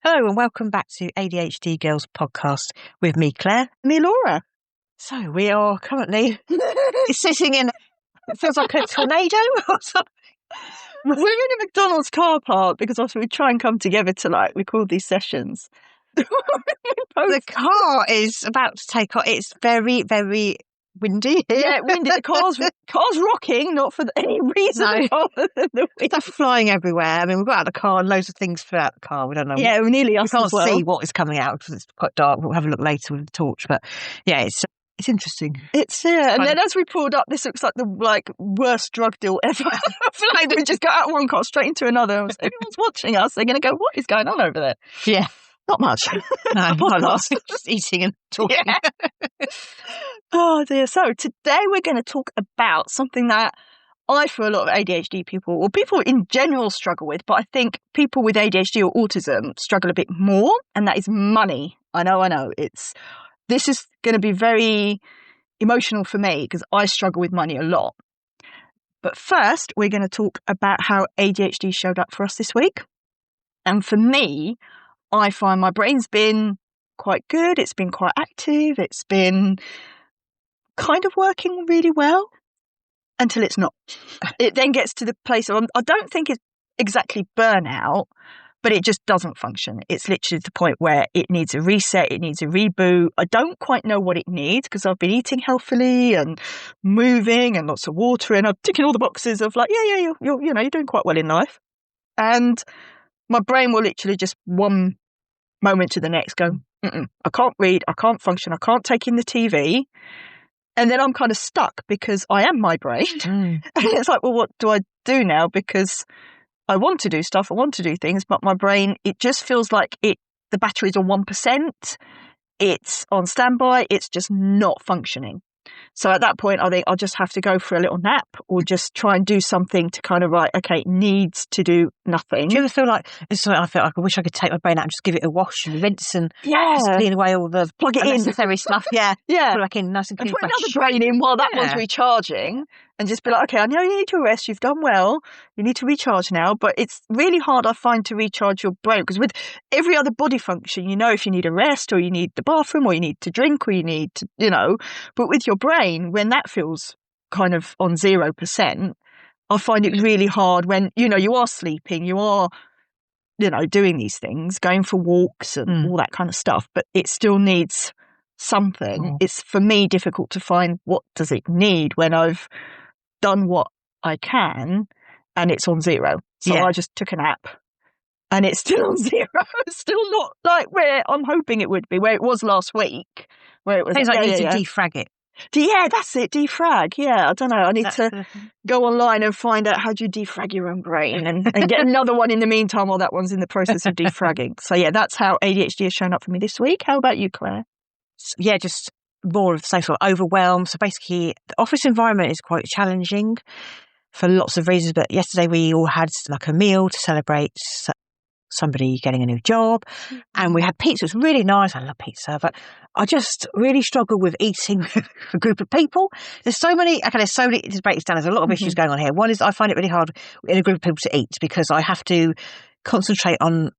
Hello and welcome back to ADHD Girls podcast with me, Claire. Me, Laura. So we are currently sitting in, it feels like a tornado or something. We're in a McDonald's car park because also we try and come together to record these sessions. The car is about to take off. It's very, very windy here. Yeah, windy. The car's rocking, not for any reason other than the wind. Stuff flying everywhere. I mean, we've got out of the car and loads of things flew out the car. We don't know. Yeah, we're nearly we us can't as well. see what is coming out because it's quite dark. We'll have a look later with the torch. But yeah, it's interesting. And then as we pulled up, this looks like the worst drug deal ever. I feel like we just got out of one car straight into another. If anyone's watching us, they're going to go, "What is going on over there?" Yeah. Not much. No, not a lot. Just eating and talking. Yeah. Oh dear. So today we're going to talk about something that I feel a lot of ADHD people, or people in general, struggle with, but I think people with ADHD or autism struggle a bit more, and that is money. I know. This is going to be very emotional for me because I struggle with money a lot. But first, we're going to talk about how ADHD showed up for us this week. And for me, I find my brain's been quite good. It's been quite active. It's been kind of working really well until it's not. It then gets to the place of, I don't think it's exactly burnout, but it just doesn't function. It's literally the point where it needs a reset. It needs a reboot. I don't quite know what it needs because I've been eating healthily and moving and lots of water, and I'm ticking all the boxes of you're doing quite well in life. And my brain will literally just one moment to the next go, I can't read, I can't function, I can't take in the TV. And then I'm kind of stuck because I am my brain. And it's like, well, what do I do now? Because I want to do stuff, I want to do things, but my brain, it just feels like the battery's on 1%. It's on standby. It's just not functioning. So at that point, I think I'll just have to go for a little nap or just try and do something to kind of it needs to do nothing. Do you ever feel like, it's something I feel like I wish I could take my brain out and just give it a wash and rinse and just clean away all the unnecessary stuff. Yeah. Yeah. Put it back in nice and clean. And put another brain in while that one's recharging and just be like, okay, I know you need to rest. You've done well. You need to recharge now. But it's really hard, I find, to recharge your brain because with every other body function, if you need a rest or you need the bathroom or you need to drink or you need to, but with your brain, when that feels kind of on 0%, I find it really hard when, you are sleeping, you are, doing these things, going for walks and all that kind of stuff, but it still needs something. It's, for me, difficult to find what does it need when I've done what I can and it's on 0. So I just took a nap and it's still on 0. It's still not like where I'm hoping it would be, where it was last week. Where it was you need to defrag it. Yeah, that's it. Defrag. Yeah, I don't know. I need to go online and find out how do you defrag your own brain and get another one in the meantime while that one's in the process of defragging. So yeah, that's how ADHD has shown up for me this week. How about you, Claire? Yeah, just more of the same sort of overwhelm. So basically, the office environment is quite challenging for lots of reasons. But yesterday we all had a meal to celebrate somebody getting a new job, and we had pizza. It was really nice. I love pizza, but I just really struggle with eating with a group of people. There's so many to break this down. There's a lot of issues going on here. One is I find it really hard in a group of people to eat because I have to concentrate on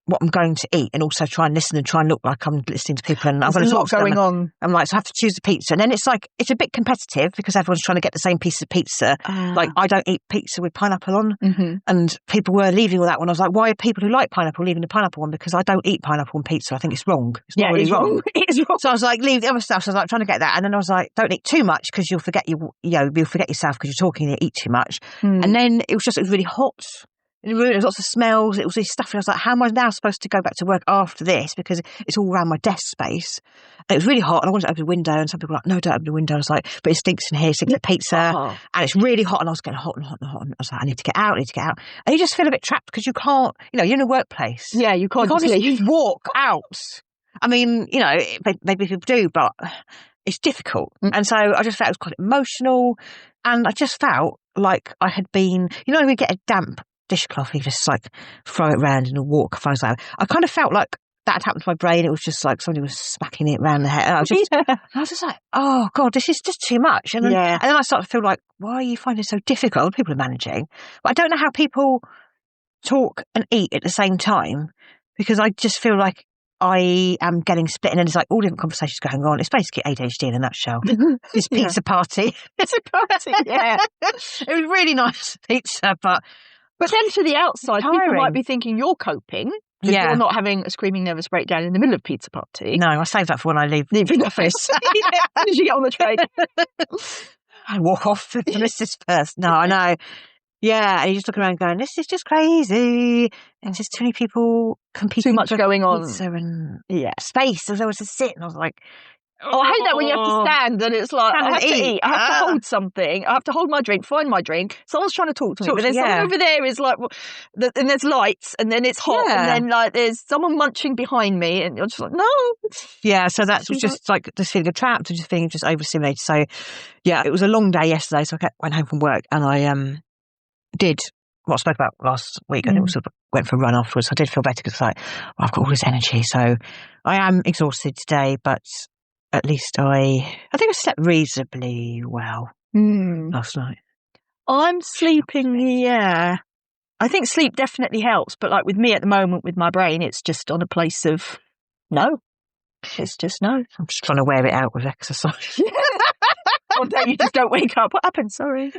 what I'm going to eat and also try and listen and try and look like I'm listening to people and I'm going to talk to them. Going on. I'm so I have to choose the pizza. And then it's a bit competitive because everyone's trying to get the same piece of pizza. I don't eat pizza with pineapple on. And people were leaving all that one. I was like, why are people who like pineapple leaving the pineapple one? Because I don't eat pineapple on pizza. I think it's wrong. It's not really wrong. It is wrong. So I was like, leave the other stuff. So I was trying to get that. And then I was like, don't eat too much because you'll forget you'll forget yourself because you're talking and you eat too much. And then it was really hot. In the room, there was lots of smells. It was this stuff. And I was like, how am I now supposed to go back to work after this? Because it's all around my desk space. And it was really hot and I wanted to open the window and some people were like, no, don't open the window. I was like, but it stinks in here, it stinks of pizza. And it's really hot and I was getting hot and hot and hot. And I was like, I need to get out. And you just feel a bit trapped because you can't, you're in a workplace. Yeah, you can't just walk out. I mean, maybe people do, but it's difficult. And so I just felt it was quite emotional. And I just felt like I had been, we get a damp dishcloth, you just throw it around in a walk. I kind of felt like that had happened to my brain. It was just like somebody was smacking it around the head. And I was just like, oh God, this is just too much. And then I started to feel like, why are you finding it so difficult? People are managing. But I don't know how people talk and eat at the same time because I just feel like I am getting split, and there's like all different conversations going on. It's basically ADHD in a nutshell. This pizza party. Pizza party, yeah. It was really nice pizza, but then to the outside, people tiring. might be thinking you're coping. Because you're not having a screaming nervous breakdown in the middle of pizza party. No, I save that for when I leave the office. As soon as you get on the train. I walk off with the missus first. No, I know. Yeah, and you just look around going, this is just crazy. There's just too many people competing. Too much going on. Pizza and space. There was to sit, and I was like, oh, I hate that when you have to stand and it's like, I have to eat. I have to hold something. I have to hold my drink, find my drink. Someone's trying to talk to me. But then someone over there is like, and there's lights, and then it's hot, and then like there's someone munching behind me, and you're just like, no. Yeah, so that was just like this feeling of trapped, and just feeling just overstimulated. So, yeah, it was a long day yesterday, so I went home from work, and I did what I spoke about last week. I sort of went for a run afterwards. I did feel better because I've got all this energy. So I am exhausted today, but at least I think I slept reasonably well last night. I'm sleeping, yeah. I think sleep definitely helps, but like with me at the moment with my brain, it's just on a place of no. It's just no. I'm just trying to wear it out with exercise. One day you just don't wake up. What happened? Sorry.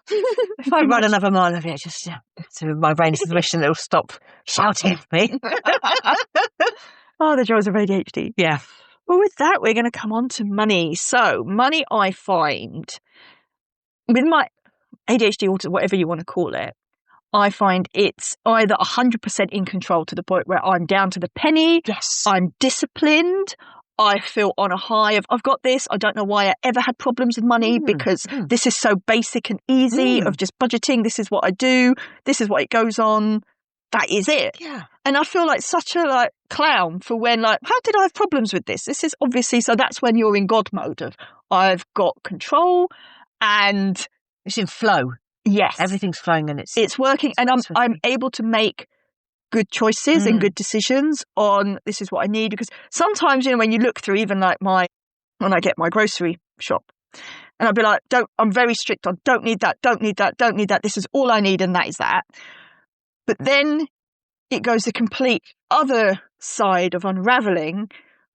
If I run another mile of it, just so my brain is wishing it'll stop shouting at me. Oh, the joys of ADHD. Yeah. Well, with that, we're going to come on to money. So, money, I find, with my ADHD, or whatever you want to call it, I find it's either 100% in control to the point where I'm down to the penny. Yes. I'm disciplined. I feel on a high of, I've got this. I don't know why I ever had problems with money because this is so basic and easy of just budgeting. This is what I do. This is what it goes on. That is it. Yeah. And I feel like such a clown for when how did I have problems with this? This is obviously, so that's when you're in God mode of I've got control and it's in flow. Yes. Everything's flowing and it's working, and I'm able to make good choices and good decisions on this is what I need, because sometimes, when you look through even when I get my grocery shop, and I'll be like, I'm very strict on don't need that, don't need that, don't need that. This is all I need and that is that. But then it goes the complete other side of unraveling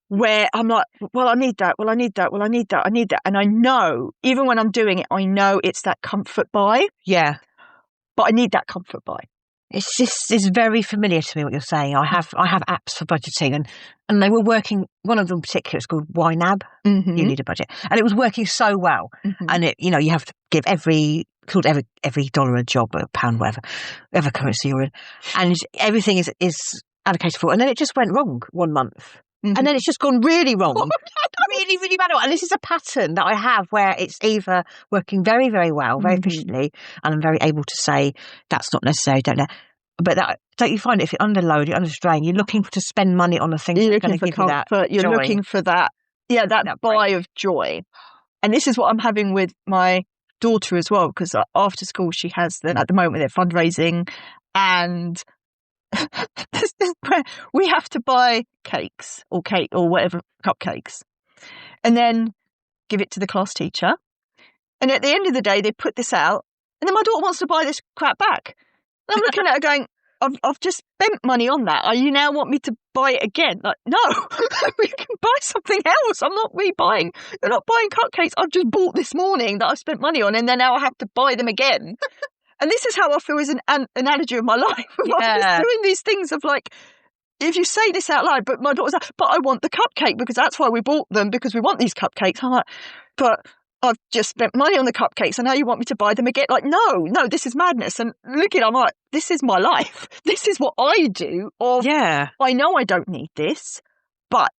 where I'm like, well, I need that. Well, I need that. Well, I need that. I need that. And I know, even when I'm doing it, I know it's that comfort buy. Yeah. But I need that comfort buy. It's very familiar to me what you're saying. I have apps for budgeting and they were working. One of them in particular is called YNAB. You need a budget, and it was working so well. And it, you have to give every dollar a job, a pound, whatever currency you're in, and everything is allocated for. And then it just went wrong one month. And then it's just gone really wrong. Really, really bad. And this is a pattern that I have where it's either working very, very well, very efficiently, and I'm very able to say that's not necessary, don't know. But don't you find if you're under load, you're under strain, you're looking to spend money on the things that are going to give you that joy. You're looking for that buy of joy. And this is what I'm having with my daughter as well, because after school she has at the moment they're fundraising, and this is where we have to buy cake or whatever, cupcakes, and then give it to the class teacher. And at the end of the day, they put this out, and then my daughter wants to buy this crap back. And I'm looking at her going, I've just spent money on that. You now want me to buy it again? Like, no, we can buy something else. You're not buying cupcakes I've just bought this morning that I've spent money on, and then now I have to buy them again. And this is how I feel is an analogy of my life. I'm just doing these things of if you say this out loud, but my daughter's like, but I want the cupcake because that's why we bought them, because we want these cupcakes. I'm like, but I've just spent money on the cupcakes and now you want me to buy them again? Like, no, this is madness. And I'm like, this is my life. This is what I do. I know I don't need this, but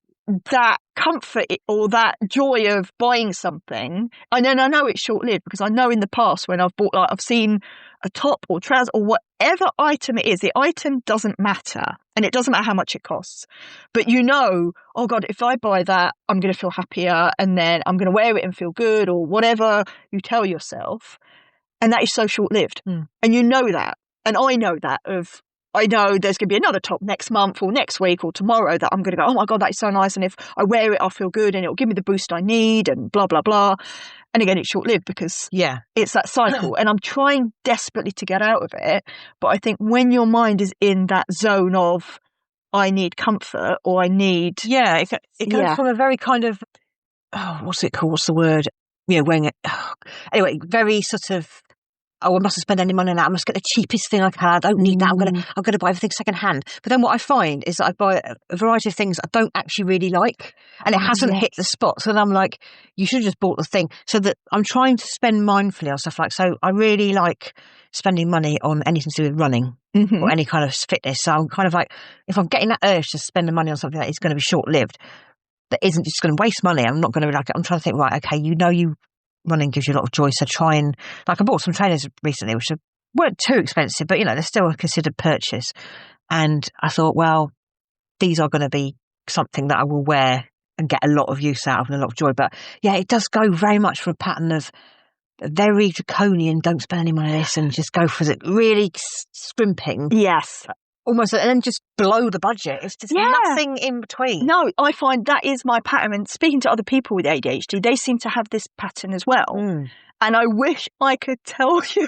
that comfort or that joy of buying something, and then I know it's short-lived because I know in the past when I've bought, I've seen a top or trousers or whatever item it is, the item doesn't matter, and it doesn't matter how much it costs, but oh God, if I buy that, I'm going to feel happier, and then I'm going to wear it and feel good, or whatever you tell yourself, and that is so short-lived, and you know that, and I know that I know there's going to be another top next month or next week or tomorrow that I'm going to go, oh my God, that is so nice. And if I wear it, I'll feel good and it'll give me the boost I need and blah, blah, blah. And again, it's short-lived because it's that cycle. And I'm trying desperately to get out of it. But I think when your mind is in that zone of I need comfort or I need... Yeah, it goes from a very kind of, what's it called? What's the word? Anyway, very sort of, I mustn't spend any money on that. I must get the cheapest thing I can. I don't need that. I'm going to buy everything secondhand. But then what I find is that I buy a variety of things I don't actually really like, and it hasn't hit the spot. So then I'm like, you should have just bought the thing. So that I'm trying to spend mindfully on stuff like, so I really like spending money on anything to do with running or any kind of fitness. So I'm kind of like, if I'm getting that urge to spend the money on something that is going to be short-lived, that isn't just going to waste money, I'm not going to be like, I'm trying to think, right, okay, running gives you a lot of joy, so try and, like, I bought some trainers recently which weren't too expensive, but they're still a considered purchase, and I thought, well, these are going to be something that I will wear and get a lot of use out of and a lot of joy. But yeah, it does go very much for a pattern of very draconian, don't spend any money on this, and just go for it really scrimping, almost, and then just blow the budget. It's just nothing in between. No, I find that is my pattern. And speaking to other people with ADHD, they seem to have this pattern as well. And I wish I could tell you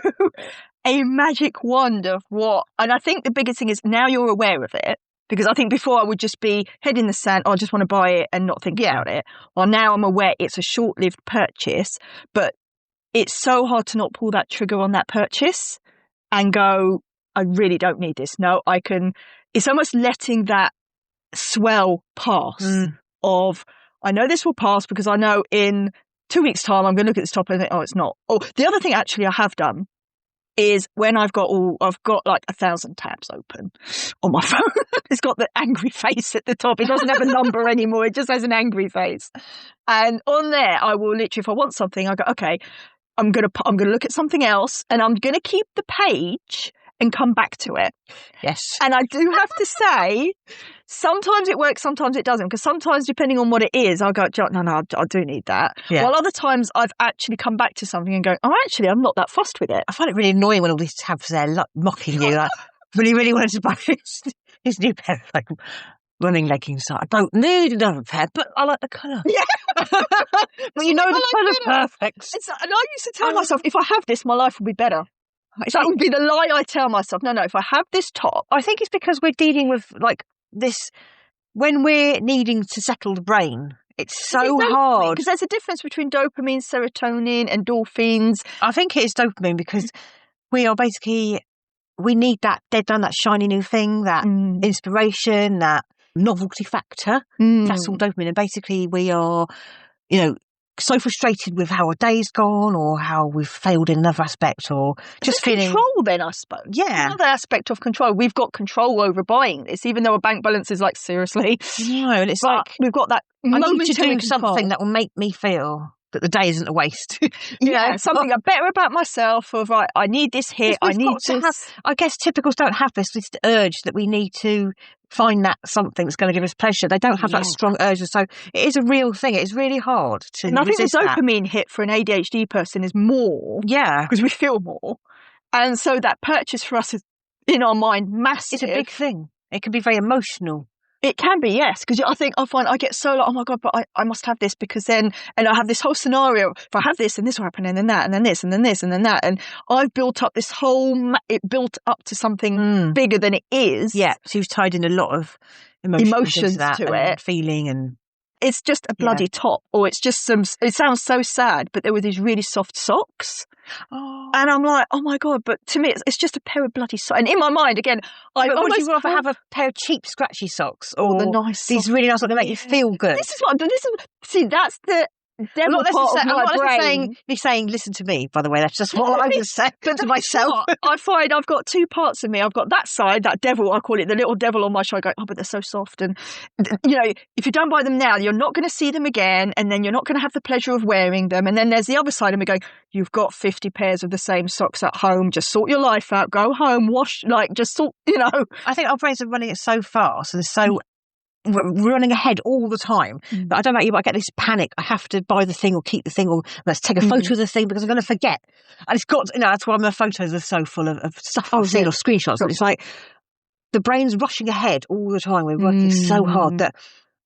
a magic wand of what. And I think the biggest thing is now you're aware of it. Because I think before I would just be head in the sand, I just want to buy it and not think about it. Well, now I'm aware it's a short-lived purchase, but it's so hard to not pull that trigger on that purchase and go, I really don't need this. No, I can. It's almost letting that swell pass of, I know this will pass because I know in 2 weeks' time I'm going to look at this top and think, oh, it's not. Oh, the other thing actually I have done is when I've got like 1,000 tabs open on my phone. It's got the angry face at the top. It doesn't have a number anymore. It just has an angry face. And on there, I will literally, if I want something, I go, okay, I'm going to look at something else and I'm going to keep the page and come back to it. Yes. And I do have to say, sometimes it works, sometimes it doesn't. Because sometimes, depending on what it is, I'll go, no, I do need that. Yeah. While other times, I've actually come back to something and go, oh, actually, I'm not that fussed with it. I find it really annoying when all these tabs there mocking you. Like, really wanted to buy this new pair of like running leggings. I don't need another pair, but I like the colour. Yeah. But the colour perfect. And I used to tell myself, if I have this, my life will be better. That would be the lie I tell myself. No, if I have this top. I think it's because we're dealing with like this, when we're needing to settle the brain, it's so hard. Because there's a difference between dopamine, serotonin, endorphins. I think it is dopamine because we are basically, we need that dead down, that shiny new thing, that inspiration, that novelty factor. That's all dopamine. And basically we are, so frustrated with how our day's gone or how we've failed in another aspect or just feeling... control then, I suppose. Yeah. Another aspect of control. We've got control over buying this, even though our bank balance is like, seriously. No, and it's like... We've got that I need to do control. something that will make me feel that the day isn't a waste. Something better about myself of, right, I need this hit, I need this. I guess typicals don't have this urge that we need to find that something that's going to give us pleasure. They don't have that strong urge. So it is a real thing. It is really hard to And I think the that. dopamine hit for an ADHD person is more. Yeah. Because we feel more. And so that purchase for us is, in our mind, massive. It's a big thing. It can be very emotional. It can be, yes, because I find I get so like, oh my God, but I must have this because then, and I have this whole scenario, if I have this, then this will happen, and then that, and then this, and then this, and then that. And I've built up this whole, it built up to something bigger than it is. Yeah, so you've tied in a lot of emotions to it. Feeling and... It's just a bloody top, or it's just it sounds so sad, but there were these really soft socks. Oh. And I'm like, oh my God, but to me, it's just a pair of bloody socks. And in my mind, again, would you rather have a pair of cheap, scratchy socks or the nice these really nice ones that make you feel good? See, that's the devil part of my brain. saying, listen to me, by the way. That's just what I'm just saying to myself. I find I've got two parts of me. I've got that side, that devil, I call it the little devil on my shoulder. I go, oh, but they're so soft. And, if you don't buy them now, you're not going to see them again. And then you're not going to have the pleasure of wearing them. And then there's the other side of me going, you've got 50 pairs of the same socks at home. Just sort your life out. Go home, wash, just sort, I think our brains are running it so fast and so... We're running ahead all the time. But I don't know about you, but I get this panic. I have to buy the thing or keep the thing or let's take a photo of the thing because I'm going to forget. And it's got, that's why my photos are so full of stuff I've seen or screenshots. And it's like the brain's rushing ahead all the time. We're working so hard that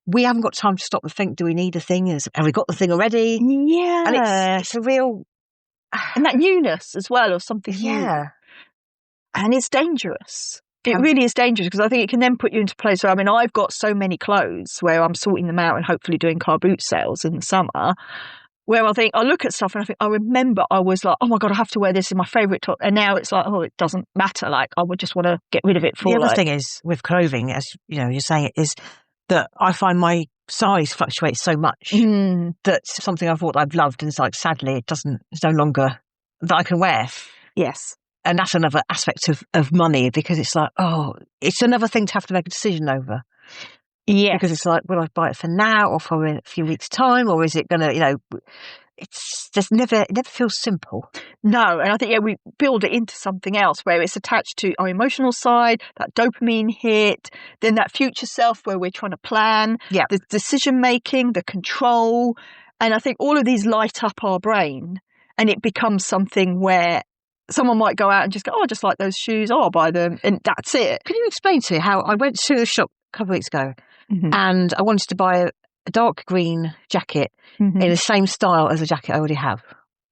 we haven't got time to stop and think, do we need a thing? Have we got the thing already? Yeah. And it's a real... And that newness as well of something new. Yeah. And it's dangerous. It really is dangerous because I think it can then put you into place. So, I mean, I've got so many clothes where I'm sorting them out and hopefully doing car boot sales in the summer, where I look at stuff and I think, I remember I was like, oh my God, I have to wear this, is my favourite top. And now it's like, oh, it doesn't matter. Like, I would just want to get rid of it for The other thing is with clothing, as you know, you're saying, is that I find my size fluctuates so much that something I thought I've loved, and it's like, sadly, it's no longer that I can wear. Yes. And that's another aspect of money, because it's like, oh, it's another thing to have to make a decision over. Yeah. Because it's like, will I buy it for now or for a few weeks' time, or is it going to, you know, it never feels simple. No, and I think, we build it into something else where it's attached to our emotional side, that dopamine hit, then that future self where we're trying to plan, the decision making, the control. And I think all of these light up our brain, and it becomes something where someone might go out and just go, oh, I just like those shoes, oh, I'll buy them, and that's it. Can you explain to me how I went to the shop a couple of weeks ago and I wanted to buy a dark green jacket in the same style as the jacket I already have.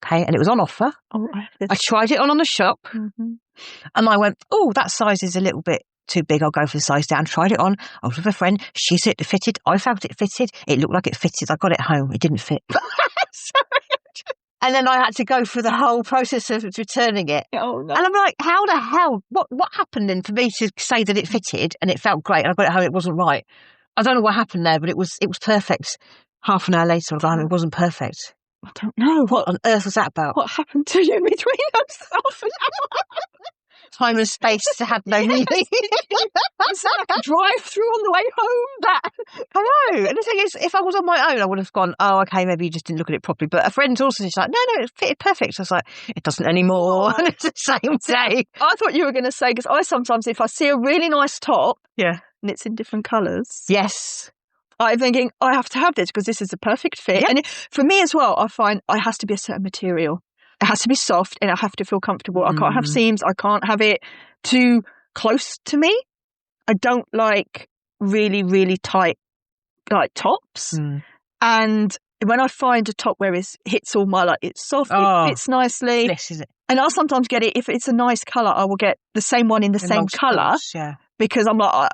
Okay. And it was on offer. Oh, right. I tried it on the shop and I went, oh, that size is a little bit too big. I'll go for the size down. Tried it on. I was with a friend. She said it fitted. I felt it fitted. It looked like it fitted. I got it home. It didn't fit. And then I had to go through the whole process of returning it. Oh, no. And I'm like, how the hell? What happened then for me to say that it fitted and it felt great and I got it home, it wasn't right? I don't know what happened there, but it was perfect. Half an hour later, I was like, it wasn't perfect. I don't know. What on earth was that about? What happened to you between those half an hour? Time and space to have no meaning. It's like a drive-through on the way home. I know. And the thing is, if I was on my own, I would have gone, oh, okay, maybe you just didn't look at it properly. But a friend's also just like, no, it fitted perfect. So I was like, it doesn't anymore. And it's the same day. I thought you were going to say, because I sometimes, if I see a really nice top, and it's in different colours, I'm thinking, I have to have this because this is a perfect fit. Yeah. And for me as well, I find it has to be a certain material. It has to be soft and I have to feel comfortable. I can't have seams. I can't have it too close to me. I don't like really, really tight tops. And when I find a top where it hits all my, it's soft, it fits nicely. This is it. And I'll sometimes get it, if it's a nice colour, I will get the same one in the same colour. Yeah. Because I'm like,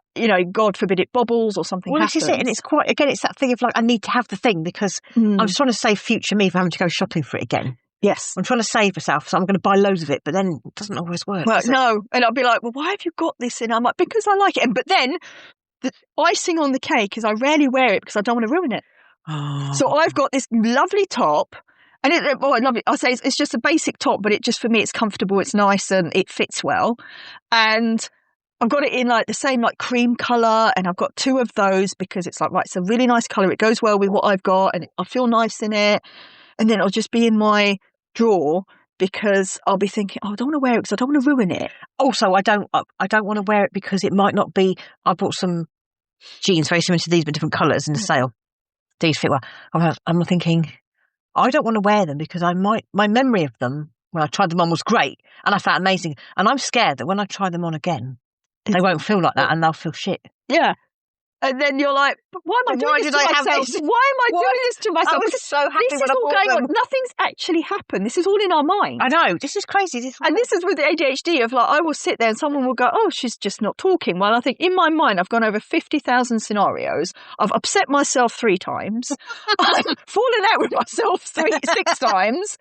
God forbid it bobbles or something happens. This is it. And it's quite, again, it's that thing of like, I need to have the thing because I'm just trying to save future me from having to go shopping for it again. Yes. I'm trying to save myself, so I'm going to buy loads of it, but then it doesn't always work. Well, no. And I'll be like, well, why have you got this in? I'm like, because I like it. But then the icing on the cake is I rarely wear it because I don't want to ruin it. Oh. So I've got this lovely top. And I love it. I say it's just a basic top, but for me, it's comfortable, it's nice, and it fits well. And I've got it in the same cream colour, and I've got two of those because it's right, it's a really nice colour. It goes well with what I've got, and I feel nice in it. And then it'll just be in my drawer because I'll be thinking, I don't want to wear it because I don't want to ruin it. Also, I don't want to wear it because it might not be. I bought some jeans very similar to these, but different colours in the sale. These fit well. I'm thinking, I don't want to wear them because my memory of them when I tried them on was great and I felt amazing. And I'm scared that when I try them on again, they won't feel like that and they'll feel shit. Yeah. And then you're like, but why am I doing this to myself? Why am I doing this to myself? I was so happy this when is I all bought going them. on. Nothing's actually happened. This is all in our mind. I know. This is crazy. And this is with the ADHD of I will sit there and someone will go, oh, she's just not talking. Well, I think in my mind, I've gone over 50,000 scenarios. I've upset myself 3 times. I've fallen out with myself 6 times.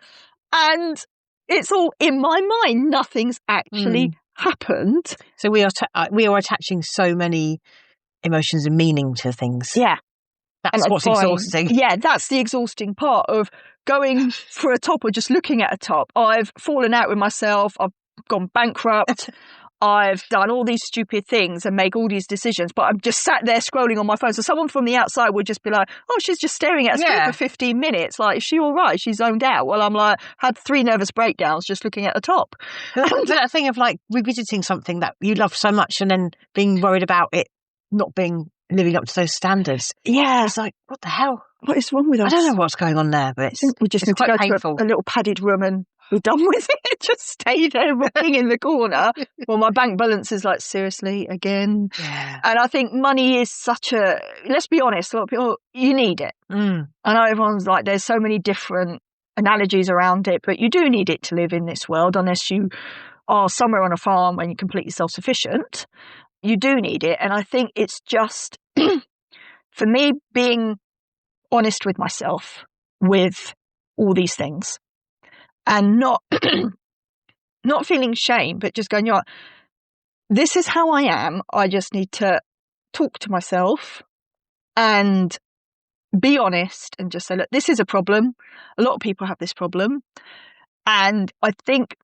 And it's all in my mind. Nothing's actually happened. So we are attaching so many emotions and meaning to things. Yeah. That's what's exhausting. Yeah, that's the exhausting part of going for a top or just looking at a top. I've fallen out with myself. I've gone bankrupt. I've done all these stupid things and make all these decisions, but I'm just sat there scrolling on my phone. So someone from the outside would just be like, oh, she's just staring at a screen for 15 minutes. Is she all right? She's zoned out. Well, I'm had 3 nervous breakdowns just looking at the top. That thing of revisiting something that you love so much and then being worried about it not living up to those standards. Yeah. It's what the hell? What is wrong with us? I don't know what's going on there, but we just need to go painful. to a little padded room and we're done with it. Just stay there rocking in the corner. Well, my bank balance is seriously, again. Yeah. And I think money is let's be honest, a lot of people, you need it. I know everyone's there's so many different analogies around it, but you do need it to live in this world unless you are somewhere on a farm when you're completely self-sufficient, you do need it. And I think it's just, for me, being honest with myself with all these things and not not feeling shame, but just going, you know, this is how I am. I just need to talk to myself and be honest and just say, look, this is a problem. A lot of people have this problem. And I think,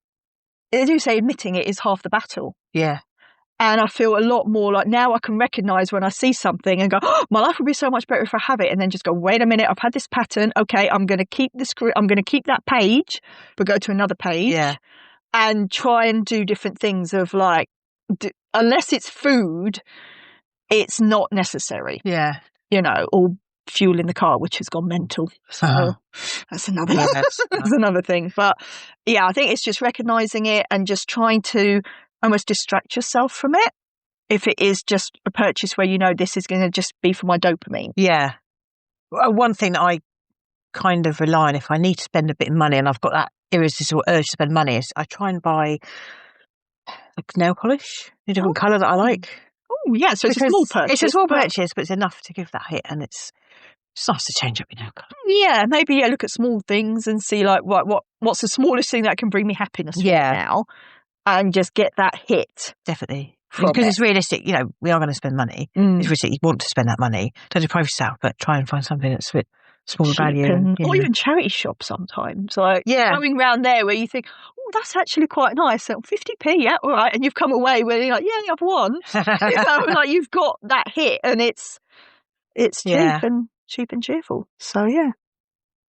as you say, admitting it is half the battle. Yeah. And I feel a lot more like now I can recognise when I see something and go, oh, my life would be so much better if I have it. And then just go, wait a minute, I've had this pattern. Okay, I'm going to keep I'm going to keep that page, but go to another page. Yeah. And try and do different things of like, unless it's food, it's not necessary. Yeah. You know, or fuel in the car, which has gone mental. So that's another that's another thing. But yeah, I think it's just recognising it and just trying to almost distract yourself from it. If it is just a purchase where you know this is going to just be for my dopamine. Yeah. One thing that I kind of rely on if I need to spend a bit of money and I've got that irresistible urge to spend money is I try and buy like nail polish, a different colour that I like. Oh yeah, so it's a small purchase. It's a small purchase, but it's enough to give that hit, and it's nice to change up your nail colour. Yeah, maybe look at small things and see like what's the smallest thing that can bring me happiness right now, and just get that hit. Definitely. Because it's realistic, you know, we are going to spend money. It's realistic, you want to spend that money. Don't deprive yourself, but try and find something that's a bit smaller value. Or even charity shops sometimes. Like going around there where you think, oh, that's actually quite nice. So 50p, yeah, all right. And you've come away where you're like, yeah, I've won. You know, like you've got that hit and it's cheap and cheerful. So yeah.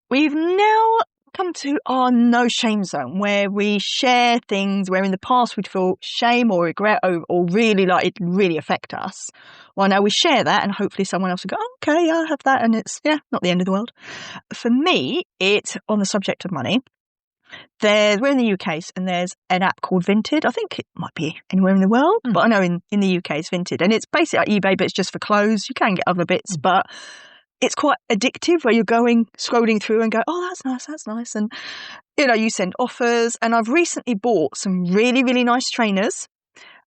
We've now come to our no shame zone where we share things where in the past we'd feel shame or regret or really like it really affect us. Well, now we share that and hopefully someone else will go, oh, okay, I have that, and it's not the end of the world. For me, it's on the subject of money. We're in the UK and there's an app called Vinted. I think it might be anywhere in the world, but I know in the UK it's Vinted, and it's basically like eBay, but it's just for clothes. You can get other bits, but it's quite addictive where you're scrolling through and go, oh, that's nice. And, you know, you send offers. And I've recently bought some really, really nice trainers.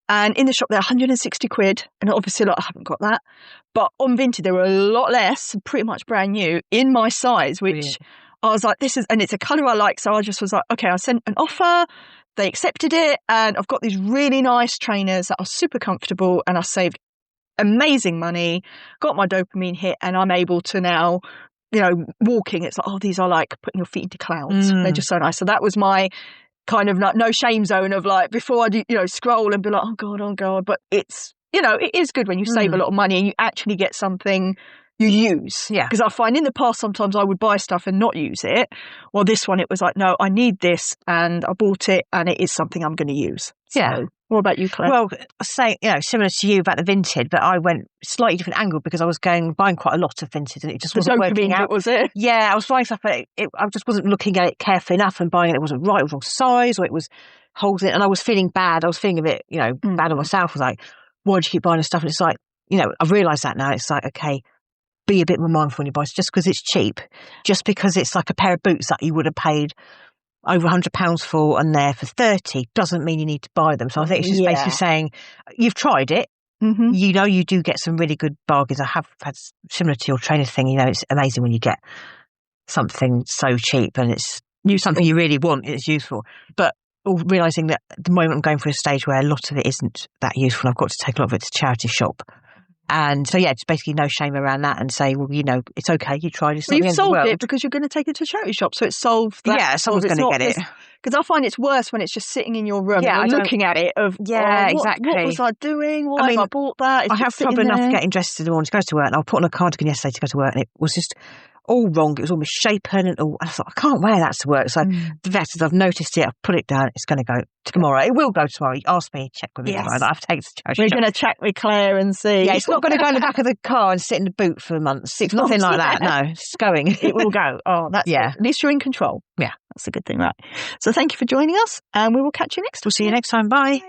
And in the shop, they're 160 quid. And obviously, I haven't got that. But on Vinted, they were a lot less, pretty much brand new, in my size, which I was like, and it's a colour I like. So I just was like, okay, I sent an offer. They accepted it. And I've got these really nice trainers that are super comfortable. And I saved amazing money, got my dopamine hit, and I'm able to now, you know, walking, it's like, oh, these are like putting your feet into clouds. They're just so nice. So that was my kind of no shame zone of like, before I do, you know, scroll and be like, oh God. But it's, you know, it is good when you save a lot of money and you actually get something you use. Yeah. Because I find in the past, sometimes I would buy stuff and not use it. Well, this one, it was like, no, I need this, and I bought it, and it is something I'm going to use. So, what about you, Claire? Well, similar to you about the Vinted, but I went slightly different angle because I was buying quite a lot of Vinted, and it just wasn't working out. Was it? Yeah, I was buying stuff, but I just wasn't looking at it carefully enough and buying it. It wasn't right, it was wrong size, or it was holes in it, and I was feeling bad. I was feeling a bit, you know, bad on myself. I was like, why do you keep buying this stuff? And it's like, you know, I've realised that now. It's like, okay, be a bit more mindful when you buy. Just because it's cheap, just because it's like a pair of boots that you would have paid over £100 for and they're for 30 doesn't mean you need to buy them. So I think it's just basically saying you've tried it. You know, you do get some really good bargains. I have had similar to your trainer thing. You know, it's amazing when you get something so cheap and it's something you really want. It's useful, but realising that at the moment I'm going through a stage where a lot of it isn't that useful. I've got to take a lot of it to charity shop. And so, just basically no shame around that and say, well, you know, it's okay, you tried it. You've solved it because you're going to take it to a charity shop. So it's solved that. Yeah, someone's going to get it. Because I find it's worse when it's just sitting in your room and you're looking at it exactly. What was I doing? Why have I bought that? I have trouble enough getting dressed in the morning to go to work, and I put on a cardigan yesterday to go to work, and it was just all wrong. It was all misshapen and all. I thought, I can't wear that to work. So the vet says, I've noticed it, I've put it down, it's going to go tomorrow. It will go tomorrow. You asked me, check with me tomorrow. I have to take it to charity. We're going to check with Claire and see. Yeah, it's not going to go in the back of the car and sit in the boot for months. It's nothing like that. No, it's going. It will go. Oh, that's good. At least you're in control. Yeah. That's a good thing, right? So thank you for joining us, and we will catch you next time. We'll see you next time. Bye.